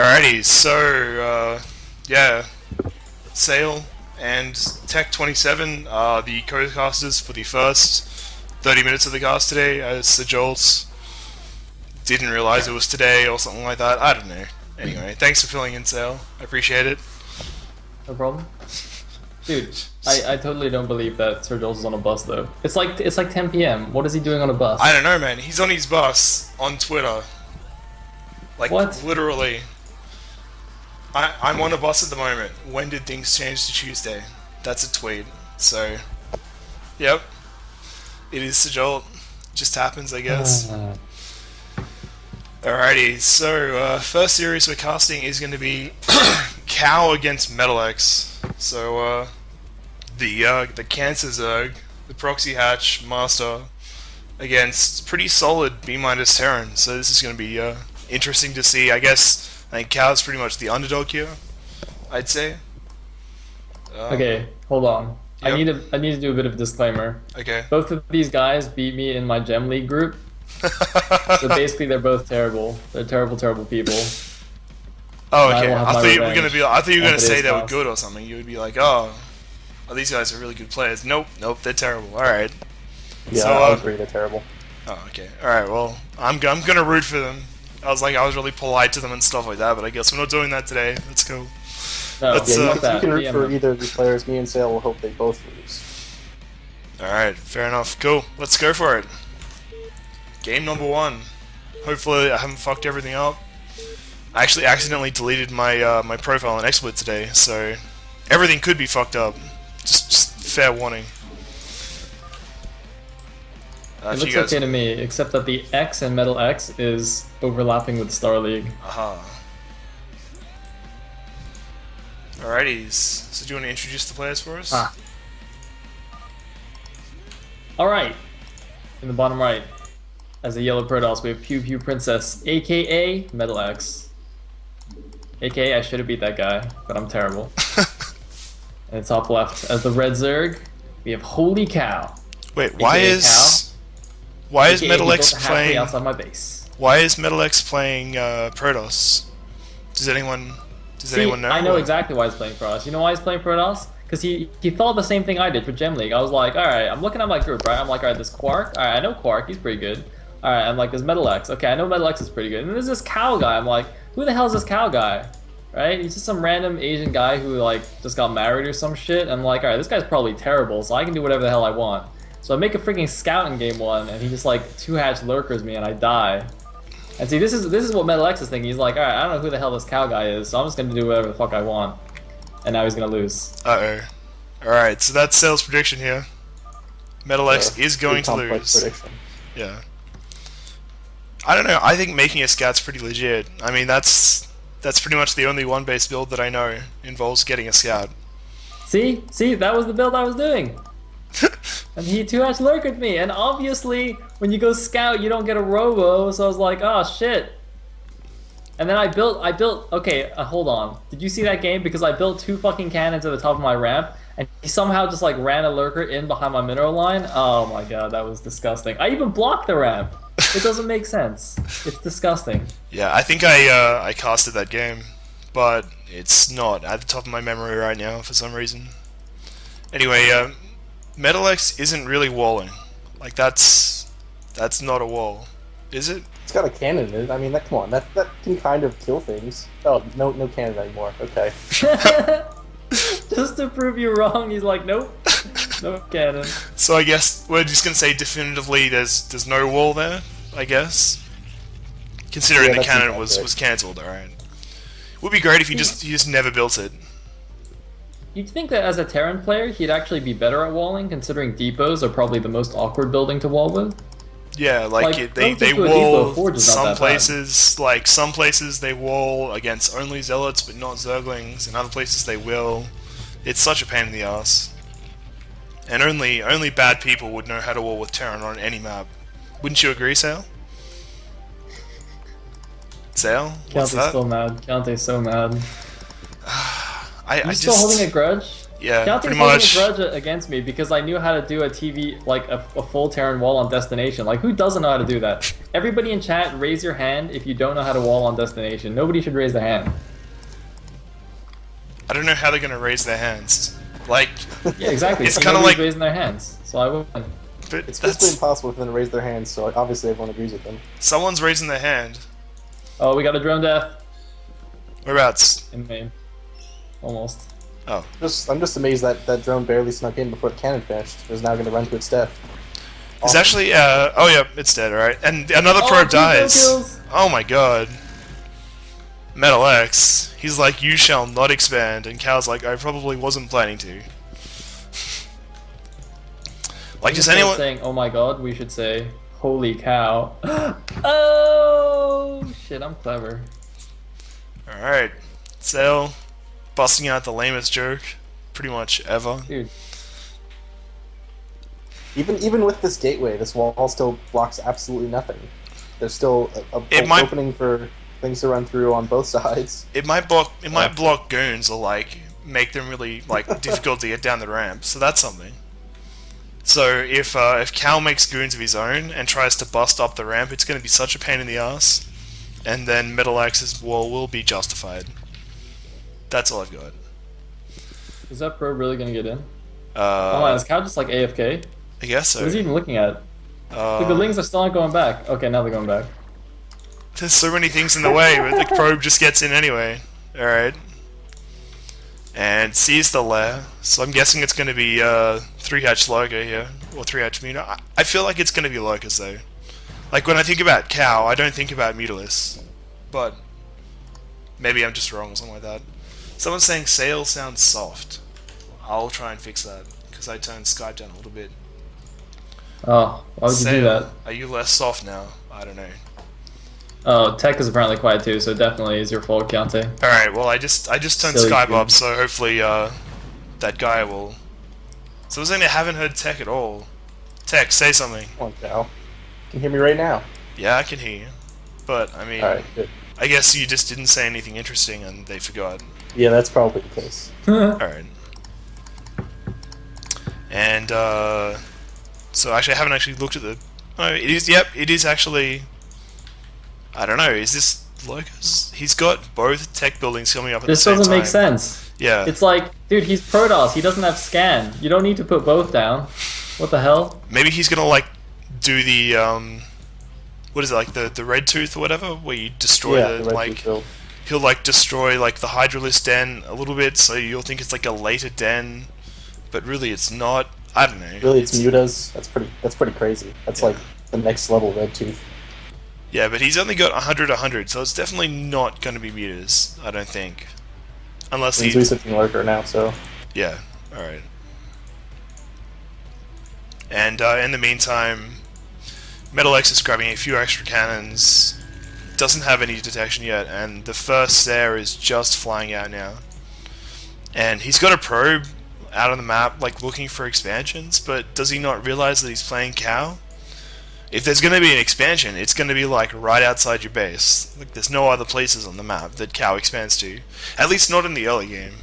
Alrighty, so yeah, Sale and Tech27 are the co-casters for the first 30 minutes of the cast today, as the Jolts didn't realize it was today or something like that. I don't know. Anyway, thanks for filling in, Sale. I appreciate it. No problem. Dude, I totally don't believe that Sir Jules is on a bus though. It's like 10 p.m. What is he doing on a bus? I don't know, man. He's on his bus on Twitter. Like, what? Literally. I'm on a bus at the moment. When did things change to Tuesday? That's a tweet. So, yep. It is Jolt. Just happens, I guess. Alrighty, so first series we're casting is going to be Cow against Metalex. So the Cancer Zerg, the Proxy Hatch Master, against pretty solid B- Terran. So this is going to be interesting to see. I think Cow's pretty much the underdog here, I'd say. Okay, hold on. Yep. I need to do a bit of a disclaimer. Okay. Both of these guys beat me in my Gem League group. So basically they're both terrible. They're terrible people. Oh, okay. I thought you were gonna say they were cast. good or something. You would be like, oh, these guys are really good players. Nope, they're terrible. All right. Yeah, So, I agree. They're terrible. Oh, okay. All right. Well, I'm gonna root for them. I was really polite to them and stuff like that, but I guess we're not doing that today. Let's go. No, Let's, Yeah, fuck that. you can root DM for them. either of these players. Me and Sale will hope they both lose. All right. Fair enough. Cool. Let's go for it. Game number 1. Hopefully, I haven't fucked everything up. I actually accidentally deleted my my profile on XSplit today, so everything could be fucked up. Just fair warning. It looks okay to me, except that the X in Metal X is overlapping with Starleague. Aha. Alrighties. So do you want to introduce the players for us? Alright. In the bottom right, as a yellow Protoss, we have Pew Pew Princess, aka Metal X. AKA, I should have beat that guy, but I'm terrible. And top left, as the red Zerg, we have Holy Cow. Wait, AKA why is AKA Metal he X built a halfway playing? outside my base? Why is Metal X playing Protoss? Does anyone know? I know or- exactly why he's playing Protoss. You know why he's playing Protoss? Because he thought the same thing I did for Gem League. I was like, alright, I'm looking at my group, right? I'm like, alright, this Quark. Alright, I know Quark, he's pretty good. Alright, I'm like, there's Metal X. Okay, I know Metal X is pretty good. And then there's this Cow guy. I'm like, who the hell is this Cow guy? Right? He's just some random Asian guy who, like, just got married or some shit. I'm like, alright, this guy's probably terrible, so I can do whatever the hell I want. So I make a freaking scout in game 1, and he just, like, 2-hatch lurkers me, and I die. And see, this is what Metal X is thinking. He's like, alright, I don't know who the hell this Cow guy is, so I'm just gonna do whatever the fuck I want. And now he's gonna lose. Uh-oh. Alright, so that's Sale's prediction here. Metal X is going to Complex lose. prediction. Yeah. I don't know, I think making a scout's pretty legit. I mean, that's pretty much the only one-base build that I know involves getting a scout. See, that was the build I was doing. And he 2-hatch lurkered me, and obviously, when you go scout, you don't get a robo, so I was like, oh shit. And then I built, okay, hold on. Did you see that game? Because I built 2 fucking cannons at the top of my ramp, and he somehow just like ran a lurker in behind my mineral line. Oh my god, that was disgusting. I even blocked the ramp. It doesn't make sense. It's disgusting. Yeah, I think I casted that game, but it's not at the top of my memory right now for some reason. Anyway, Metal X isn't really walling. Like, that's not a wall, is it? It's got a cannon in it. I mean, come on, that can kind of kill things. Oh, no cannon anymore. Okay. Just to prove you wrong, he's like, nope, no cannon. So I guess we're just gonna say definitively there's no wall there, I guess. Considering Yeah, the that seems cannon accurate. was cancelled, alright. Would be great if he just never built it. You'd think that as a Terran player, he'd actually be better at walling, considering depots are probably the most awkward building to wall with. Yeah, Like, they relative to a depot, wall Forge is not some that bad. places, like some places they wall against only zealots but not zerglings, and other places they will. It's such a pain in the ass. And only bad people would know how to wall with Terran on any map. Wouldn't you agree, Sale? Sale? What's Keontae's that? still mad. Keontae's so mad. I He's just still holding a grudge? yeah, Keontae's pretty holding much. a grudge against me because I knew how to do a TV, like a full Terran wall on destination. Like, who doesn't know how to do that? everybody in chat, raise your hand if you don't know how to wall on destination. Nobody should raise their hand. I don't know how they're gonna raise their hands. Like, Yeah, exactly. It's so kinda nobody's like- raising their hands. So I win. but It's physically that's impossible for them to raise their hands, so obviously everyone agrees with them. someone's raising their hand. Oh, we got a drone death Whereabouts? in main. Almost. Oh, I'm just amazed that that drone barely snuck in before the cannon finished. It was now going to run to its death. it's actually. Oh yeah, it's dead. All right, and another probe two kill dies. kills. Oh my god. Metal X. He's like, you shall not expand, and Cal's like, I probably wasn't planning to. Like, does Instead of anyone? saying, "Oh my god," we should say, "Holy cow!" Oh shit! I'm clever. All right, Sale, busting out the lamest joke, pretty much ever. Dude, Even with this gateway, this wall still blocks absolutely nothing. There's still It an might- opening for things to run through on both sides. It might block. It might block goons or like make them really like difficult to get down the ramp. So that's something. So if Cal makes goons of his own and tries to bust up the ramp, it's going to be such a pain in the ass. And then Metal Axe's wall will be justified. That's all I've got. is that probe really gonna get in? Oh man, is Cow just like AFK? I guess so. What is he even looking at? Look, the Lings are still not going back. Okay, now they're going back. There's so many things in the way, but the probe just gets in anyway. Alright. And sees the lair. So I'm guessing it's going to be 3-hatch Lurker here. Or 3-hatch Muta. I feel like it's going to be Lurkers though. Like when I think about Cow, I don't think about Mutalisk. But maybe I'm just wrong or something like that. Someone's saying Sail sounds soft. I'll try and fix that. Because I turned Skype down a little bit. Oh, why would you do Sail, that? are you less soft now? I don't know. Oh, tech is apparently quiet too, so it definitely is your fault, Keontae. Alright, well I just turned Silly Skype kid. up, so hopefully that guy will... So I was saying I haven't heard Tech at all. Tech, say something. Come on, Cal. You can hear me right now. Yeah, I can hear you. But, I mean, Alright, good. I guess you just didn't say anything interesting and they forgot. Yeah, that's probably the case. Alright. And, so actually I haven't actually looked at the... Oh, it is, yep, it is actually... I don't know, is this Locus? He's got both tech buildings coming up at This the same time. doesn't make sense. Yeah. It's like, dude, he's Protoss. He doesn't have scan. You don't need to put both down. What the hell? Maybe he's gonna like do the what is it, like the red tooth or whatever, where you destroy Yeah, the red like tooth build. he'll like destroy like the Hydralisk den a little bit, so you'll think it's like a later den, but really it's not. I don't know. Really, it's mutas. That's pretty crazy. That's Yeah. like the next level red tooth. Yeah, but he's only got 100, so it's definitely not going to be meters, I don't think, unless He's he. researching lurker now, so Yeah. All right. And in the meantime, Metal X is grabbing a few extra cannons. Doesn't have any detection yet, and the first there is just flying out now. And he's got a probe out on the map, like looking for expansions, but does he not realize that he's playing Cow? If there's going to be an expansion, it's going to be like right outside your base. Like there's no other places on the map that Cow expands to. At least not in the early game.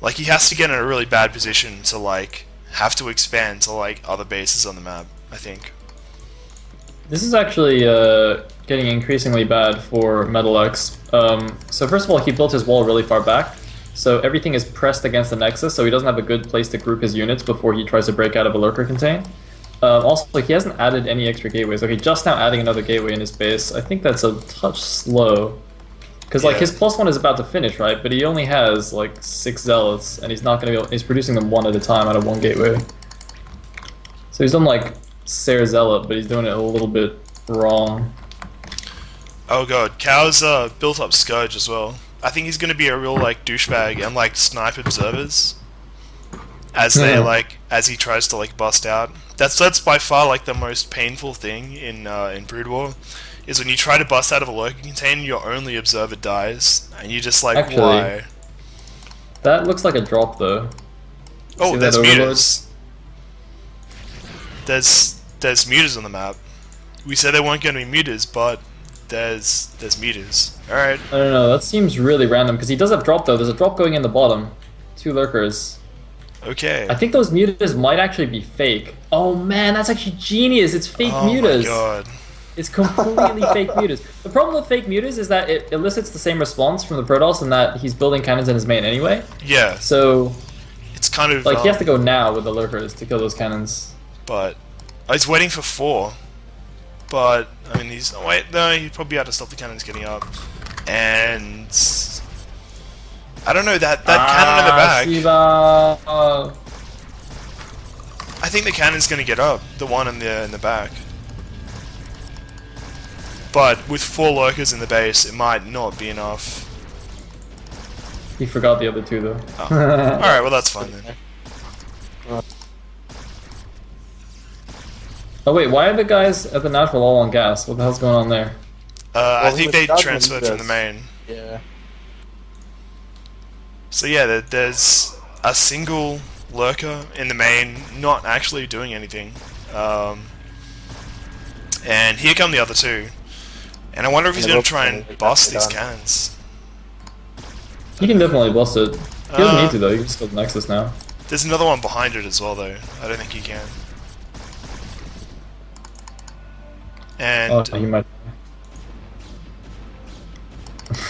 Like he has to get in a really bad position to like have to expand to like other bases on the map, I think. This is actually getting increasingly bad for Metal X. So first of all, he built his wall really far back, so everything is pressed against the Nexus, so he doesn't have a good place to group his units before he tries to break out of a lurker contain. Also, like, he hasn't added any extra gateways. Okay, just now adding another gateway in his base. I think that's a touch slow. Because like Yeah. his +1 is about to finish, right? But he only has like 6 zealots, and he's not gonna be able, he's producing them one at a time out of one gateway. So he's done like Sarah Zealot, but he's doing it a little bit wrong. Oh god, Cow's built up Scourge as well. I think he's gonna be a real like douchebag and like snipe observers as they like as he tries to like bust out. That's by far like the most painful thing in Brood War, is when you try to bust out of a lurking container, your only observer dies, and you're just like, Actually, why? That looks like a drop though. Oh, See there's that overload? mutas. There's mutas on the map. We said there weren't going to be mutas, but there's mutas. All right. I don't know, that seems really random, because he does have drop though. There's a drop going in the bottom. 2 lurkers. Okay. I think those mutas might actually be fake. Oh man, that's actually genius. It's fake mutas. Oh my god. It's completely fake mutas. The problem with fake mutas is that it elicits the same response from the Protoss in that he's building cannons in his main anyway. Yeah. So, It's kind of like, he has to go now with the lurkers to kill those cannons. But he's waiting for 4. But I mean, he's no. He'd probably have to stop the cannons getting up. And I don't know that cannon in the back. Shiva. I think the cannon's going to get up. The one in the back. But with 4 lurkers in the base, it might not be enough. He forgot the other 2 though. Oh. Alright, well that's fine then. Oh wait, why are the guys at the natural all on gas? What the hell's going on there? I Well, think the they Godwin transferred from the does. main. Yeah. So yeah, there's a single lurker in the main, not actually doing anything. And here come the other 2. And I wonder if he's And going the to try ropes and are bust these done. cannons. He can definitely bust it. He doesn't need to though, he can just go to Nexus now. There's another one behind it as well though. I don't think he can. And Oh, he might.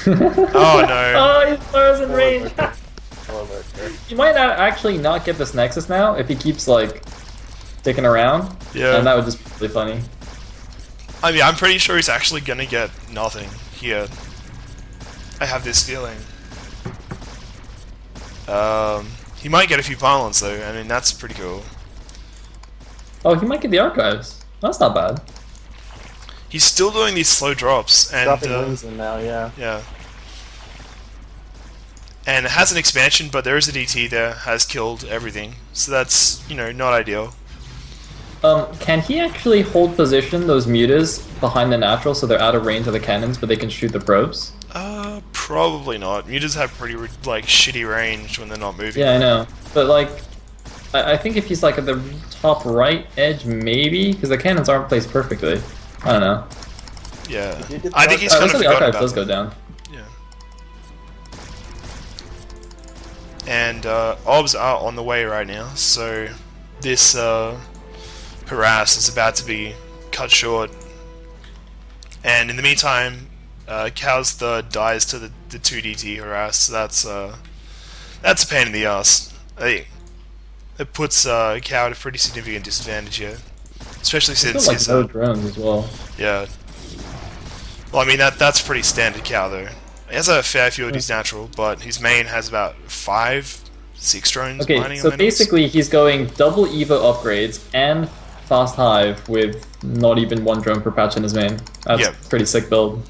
oh no. Oh, his fire's in range! Poor lurker. He might not actually not get this Nexus now if he keeps like sticking around. Yeah. And that would just be really funny. I mean, I'm pretty sure he's actually gonna get nothing here. I have this feeling. He might get a few pylons though. I mean, that's pretty cool. Oh, he might get the archives. That's not bad. He's still doing these slow drops, and Dropping wings in now, yeah. yeah. And it has an expansion, but there is a DT there, has killed everything. So that's, you know, not ideal. Can he actually hold position those mutas behind the natural so they're out of range of the cannons, but they can shoot the probes? Probably not. Mutas have pretty, like, shitty range when they're not moving. Yeah, I know. But like, I think if he's like at the top right edge, maybe, because the cannons aren't placed perfectly. I don't know. Yeah. Did you get I the think he's Looks kind of like the forgotten archive about does go them. down. Yeah. And obs are on the way right now, so this harass is about to be cut short. And in the meantime, Cow's third dies to the 2DT harass, so that's a pain in the ass. It puts Cow at a pretty significant disadvantage here. Especially He's since got like he's no drones as well. yeah. Well, I mean that's pretty standard Cow though. He has a fair few of his natural, but his main has about 5, 6 drones Okay, mining so on minerals. basically he's going double Evo upgrades and fast hive with not even 1 drone per patch in his main. That's Yep. pretty sick build.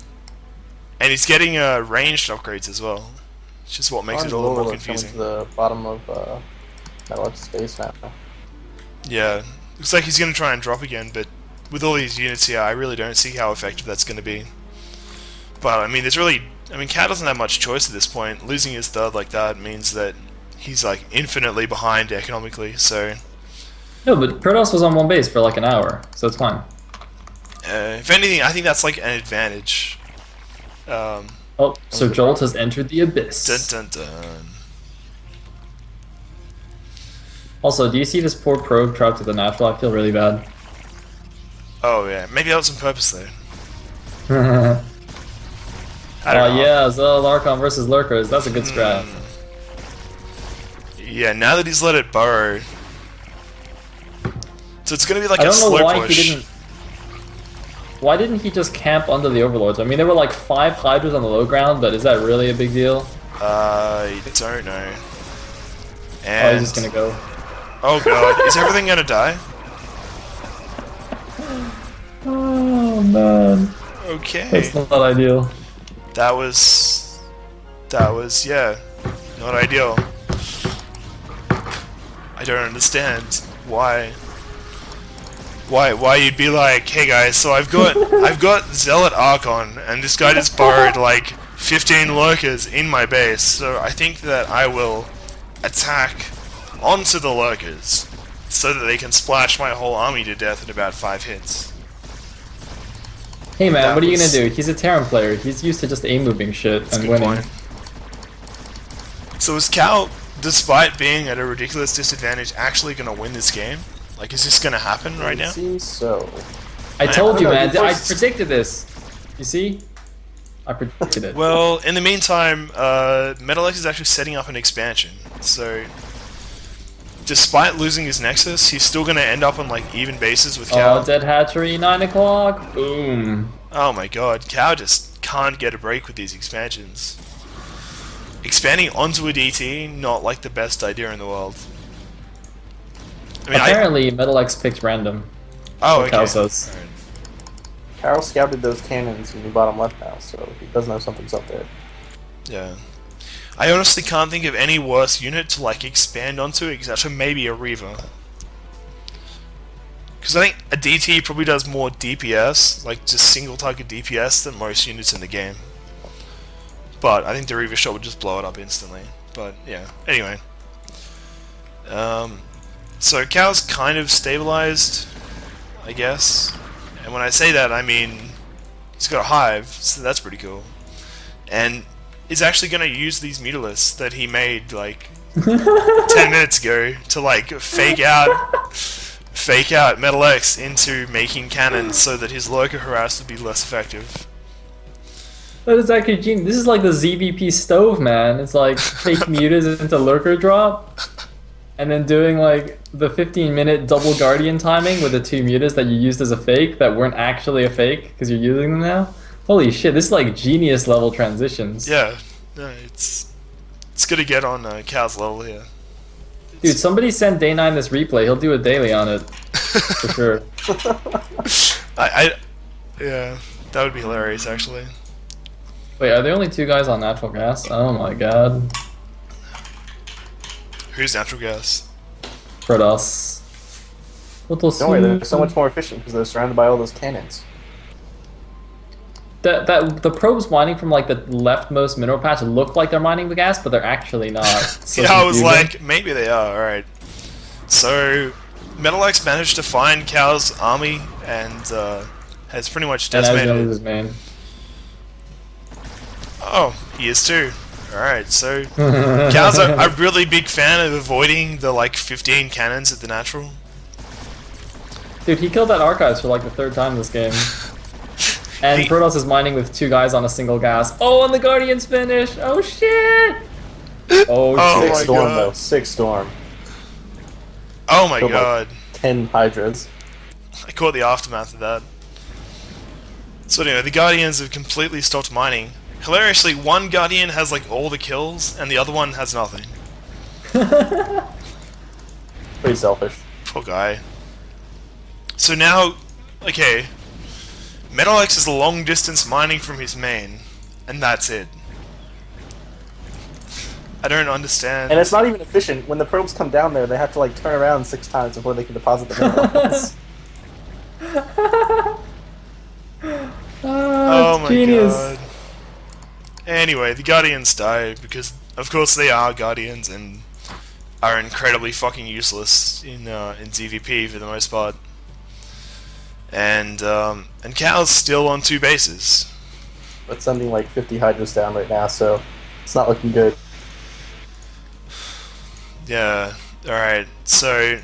And he's getting ranged upgrades as well. It's just what makes it all the more confusing. To the bottom of Metalux space now. Yeah, looks like he's going to try and drop again, but with all these units here, I really don't see how effective that's going to be. But I mean, Cat doesn't have much choice at this point. Losing his third like that means that he's like infinitely behind economically. So No, but Protoss was on 1 base for like an hour, so it's fine. if anything, I think that's like an advantage. Oh, so Jolt has entered the abyss. Dun dun dun. Also, do you see this poor probe trapped to the natural? I feel really bad. Oh yeah, maybe that was on purpose though. Oh I don't know. yeah, Zell Larkon versus Lurkers. That's a good strat. Yeah, now that he's let it burrow, so it's gonna be like I a don't know slow why push. he didn't. Why didn't he just camp under the overlords? I mean, there were like 5 Hydras on the low ground, but is that really a big deal? I don't know. Oh, And he's just gonna go. oh god, is everything gonna die? Oh man, Okay, that's not ideal. that was yeah, not ideal. I don't understand why you'd be like, hey guys, so I've got Zealot Archon, and this guy just borrowed like 15 lurkers in my base, so I think that I will attack onto the lurkers so that they can splash my whole army to death in about 5 hits. Hey man, That what are you gonna was- do? He's a Terran player. He's used to just aim moving shit That's a and good winning. point. So is Cal, despite being at a ridiculous disadvantage, actually going to win this game? Like, is this going to happen right now? It seems so. I told you, No, man. you I first- predicted this. You see? I predicted it. Well, in the meantime, Metalex is actually setting up an expansion. So, despite losing his Nexus, he's still going to end up on like even bases with Cow. Oh, Dead Hatchery, 9 o'clock. Boom. Oh my god, Cow just can't get a break with these expansions. Expanding onto a DT, not like the best idea in the world. I mean, Apparently, Metal X picked random. oh, Cal okay. says. Alright. Carol scouted those cannons in the bottom left now, so he does know something's up there. Yeah. I honestly can't think of any worse unit to like expand onto except for maybe a Reaver. Because I think a DT probably does more DPS, like just single target DPS, than most units in the game. But I think the Reaver shot would just blow it up instantly. But yeah, anyway. So Cow's kind of stabilized, I guess. And when I say that, I mean he's got a hive, so that's pretty cool. And is actually going to use these Mutalisks that he made like 10 minutes ago to like fake out Metal X into making cannons so that his lurker harass would be less effective. That is actually genius. This is like the ZVP stove, man. It's like fake mutas into lurker drop, and then doing like the 15-minute double guardian timing with the 2 mutas that you used as a fake that weren't actually a fake because you're using them now. Holy shit! This is like genius level transitions. Yeah, no, it's gonna get on Cal's level here. Dude, somebody send Day 9 this replay. He'll do a daily on it for sure. Yeah, that would be hilarious actually. Wait, are there only 2 guys on natural gas? Oh my god. Who's natural gas? Protoss. Don't worry, they're so much more efficient because they're surrounded by all those cannons. The probes mining from like the leftmost mineral patch look like they're mining the gas, but they're actually not. So Yeah, I was confusing. like, maybe they are. All right. So, Metal X managed to find Cal's army and has pretty much And decimated Azrael it. is his main. Oh, he is too. Alright, so Cal's a really big fan of avoiding the like 15 cannons at the natural. Dude, he killed that Archives for like the 3rd time this game. And He- Protoss is mining with 2 guys on a single gas. Oh, and the Guardians finish! Oh shit! Oh, Oh shit. my Six storm God. though, 6 storm, Oh my Killed, like, god. 10 hydras. I caught the aftermath of that. So anyway, the Guardians have completely stopped mining. Hilariously, one Guardian has like all the kills and the other one has nothing. Pretty selfish. Poor guy. So now, okay, Metal X is long distance mining from his main, and that's it. I don't understand. And it's not even efficient. When the probes come down there, they have to like turn around 6 times before they can deposit the minerals. Oh it's my genius. god. Anyway, the Guardians die because, of course, they are Guardians and are incredibly fucking useless in ZVP for the most part. And Cal's still on 2 bases. But sending like 50 hydras down right now, so it's not looking good. Yeah. All right. So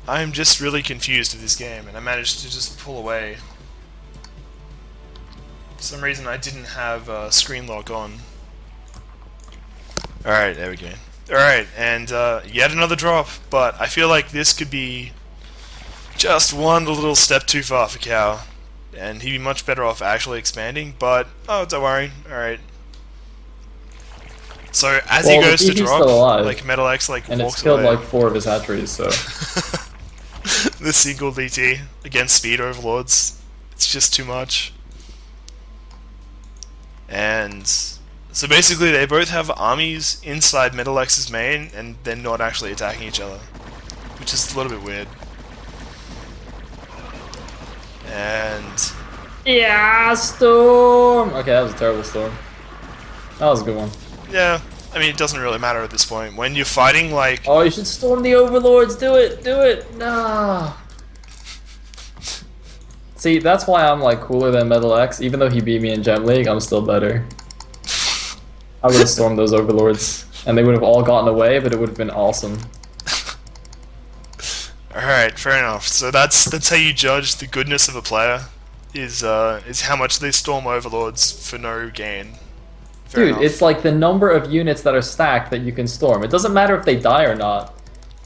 I'm just really confused with this game, and I managed to just pull away. For some reason, I didn't have screen lock on. All right, there we go. All right, and yet another drop, but I feel like this could be just one little step too far for Cow, and he'd be much better off actually expanding. But oh, don't worry. All right. So as he Well, goes to he's drop, still alive. like Metal X like And walks it's killed away. like 4 of his hatcheries, so. The single DT against speed overlords, it's just too much. And so basically they both have armies inside Metal X's main and they're not actually attacking each other, which is a little bit weird. And Yeah, storm! Okay, that was a terrible storm. That was a good one. yeah, I mean it doesn't really matter at this point. When you're fighting like Oh, you should storm the overlords. Do it. Do it. Nah. See, that's why I'm like cooler than Metal X. Even though he beat me in Gem League, I'm still better. I would have stormed those overlords, and they would have all gotten away, but it would have been awesome. Alright, Alright, fair enough. So that's how you judge the goodness of a player, is how much they storm overlords for no gain. Fair Dude, enough. it's like the number of units that are stacked that you can storm. It doesn't matter if they die or not.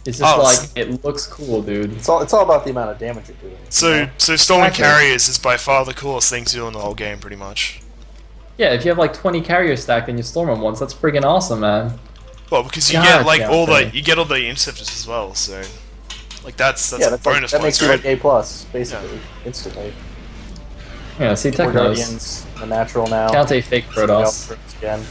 It's just Oh, like, it looks cool, dude. It's all about the amount of damage you're doing. So storming Exactly. carriers is by far the coolest thing to do in the whole game, pretty much. Yeah, if you have like 20 carriers stacked and you storm them once, that's friggin' awesome, man. Well, because you God, get like yeah, all the okay. interceptors as well, so like that's Yeah, a bonus that points, makes you right? like A plus basically instantly. Yeah, see, Four Technos. Guardians, the natural now. Count a fake Protoss. Somebody again.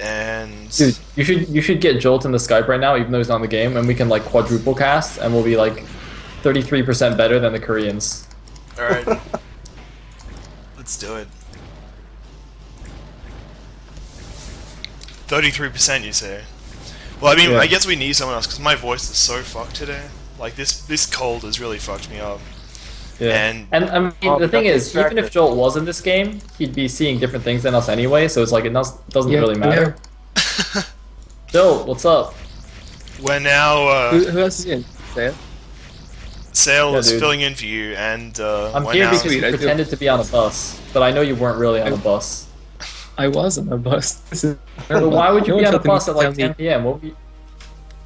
And Dude, you should get Jolt in the Skype right now, even though he's not in the game, and we can like quadruple cast, and we'll be like 33% better than the Koreans. all right, let's do it. 33%, you say? Well, I mean, Yeah. I guess we need someone else because my voice is so fucked today. Like this cold has really fucked me up. Yeah. And- I mean, Oh, the thing that's is, even if distracted. Jolt was in this game, he'd be seeing different things than us anyway, so it's like it doesn't Yeah, really matter. Jolt, what's up? We're now Who else is in? Say it. Sale Yeah, is dude. filling in for you, and I'm we're here now because Sweet, you I do. pretended to be on a bus, but I know you weren't really on a bus. I was on a bus. This is But terrible. why would you No be one on a felt the need bus to at like tell 10 me. p.m.?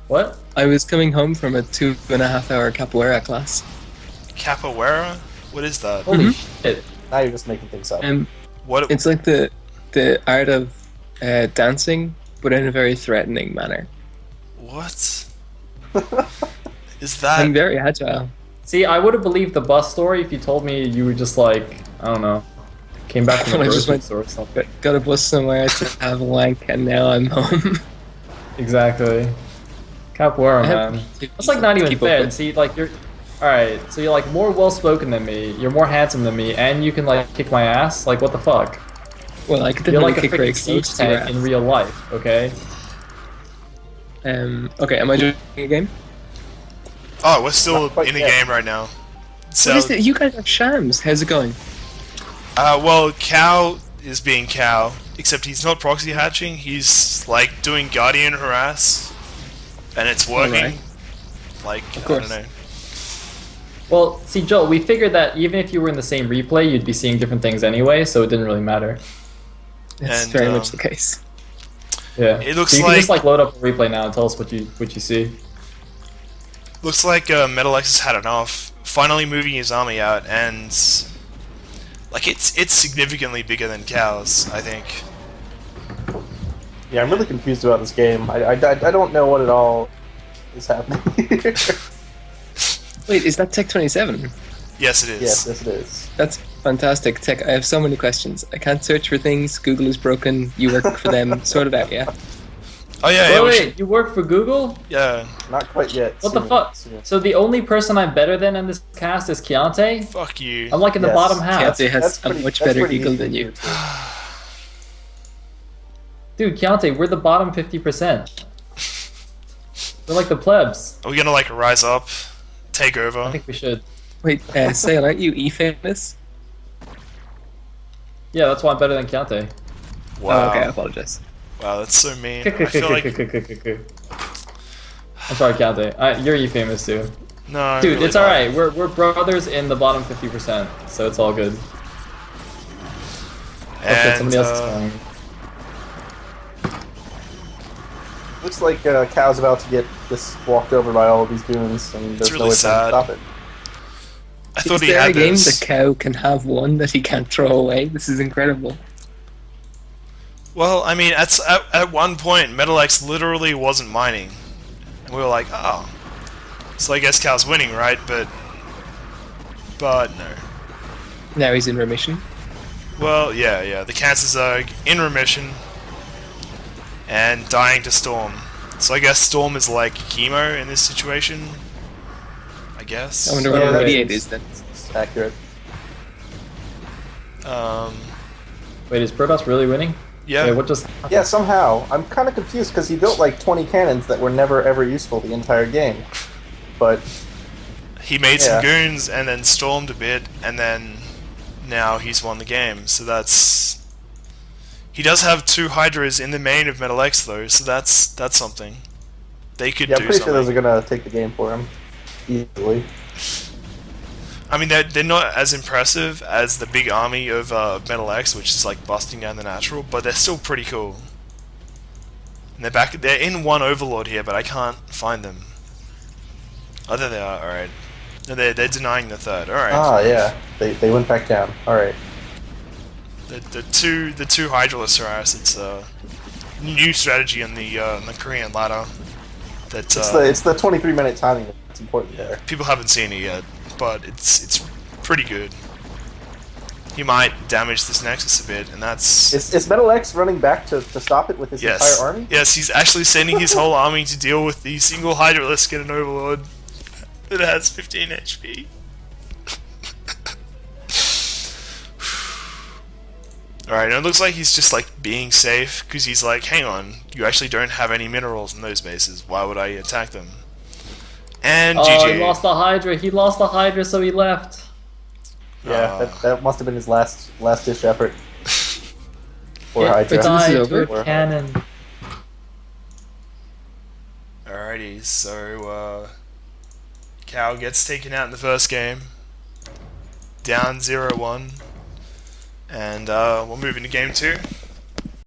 What? I was coming home from a 2.5 hour capoeira class. Capoeira. What is that? Holy Mhm. shit! Now you're just making things up. What? It's like the art of dancing, but in a very threatening manner. What? Is I'm that? very agile. See, I would have believed the bus story if you told me you were just like, I don't know, came back from a I just grocery went- store or something. Got a bus somewhere to have a wank, and now I'm home. Exactly. Capoeira, I have man. to That's like not even keep up fair. with- And see, like you're, all right. So you're like more well spoken than me. You're more handsome than me, and you can like kick my ass. Like what the fuck? Well, I could You're definitely like a kick very freaking siege close to your tank in ass. real life. Okay. Okay, am I doing a game? Oh, we're still Not quite in the yet. game right now. So, What is it? You guys are shams. How's it going? well, Cow is being Cow, except he's not proxy hatching. He's like doing Guardian harass, and it's working. Alright. Like Of I don't course. know. Well, see, Joel, we figured that even if you were in the same replay, you'd be seeing different things anyway, so it didn't really matter. It's And, very much um, the case. Yeah. It looks so you can just like- like load up a replay now and tell us what you see. Looks like Metalex has had enough. Finally moving his army out, and like it's significantly bigger than Cow's, I think. Yeah, I'm really confused about this game. I don't know what at all is happening here. Wait, is that Tech 27? Yes, it is. Yes, it is. That's fantastic. Tech, I have so many questions. I can't search for things. Google is broken. You work for them. Sort it out, yeah? Oh yeah, yeah. Wait, we wait, should- you work for Google? yeah. Not quite yet. What the Soon, fuck? soon. So the only person I'm better than in this cast is Keontae? Fuck you. I'm like in the Yes. bottom half. Keontae has a much better pretty Eagle easy than to you. do, too. Dude, Keontae, we're the bottom 50%. We're like the plebs. Are we gonna like rise up, take over? I think we should. Wait, Sale, aren't you E-famous? Yeah, that's why I'm better than Keontae. Wow. Oh, okay, I apologize. Wow, that's so mean. I feel like I'm sorry, Keontae. You're E-famous too. no, I'm Dude, really it's not. alright. We're brothers in the bottom 50%, so it's all good. Okay, And somebody else is calling. Looks like Cow's about to get just walked over by all of these goons, and there's really no way to sad. stop it. I thought Is he there had a game this. the cow can have one that he can't throw away? This is incredible. Well, I mean, at one point, Metalex literally wasn't mining, and we were like, oh, so I guess Cal's winning, right? But no. Now he's in remission. Well, yeah. The Cancer Zerg in remission and dying to Storm. So I guess Storm is like chemo in this situation. I guess. I wonder Yeah, what that Radiate is- is then. It's accurate. Wait, is Protoss really winning? Yeah. Wait, what just... Yeah, somehow. I'm kind of confused because he built like 20 cannons that were never ever useful the entire game. But He made some Yeah. goons and then stormed a bit, and then now he's won the game. So that's He does have 2 Hydras in the main of Metal X though, so that's something. They could Yeah, I'm do pretty something. sure those are gonna take the game for him easily. I mean, they're not as impressive as the big army of Metal X, which is like busting down the natural, but they're still pretty cool. And they're in one Overlord here, but I can't find them. Oh, there they are. All right. No, they're denying the third. All right. Ah, yeah. They went back down. All right. The two Hydralisk Harass. It's a new strategy on the Korean ladder. That It's the 23-minute timing that's important there. people haven't seen it yet, but it's pretty good. He might damage this Nexus a bit, and that's... Is Metal X running back to stop it with his Yes. entire army? Yes, he's actually sending his whole army to deal with the single Hydralisk and an Overlord that has 15 HP. Alright, and it looks like he's just like being safe, because he's like, hang on, you actually don't have any minerals in those bases, why would I attack them? And Oh, GG. he lost the Hydra. He lost the Hydra, so he left. Yeah, that must have been his last-ditch effort. Or It Hydra. This is died over. through cannon. Alrighty, so Cow gets taken out in the first game, down 0-1, and we'll move into game 2.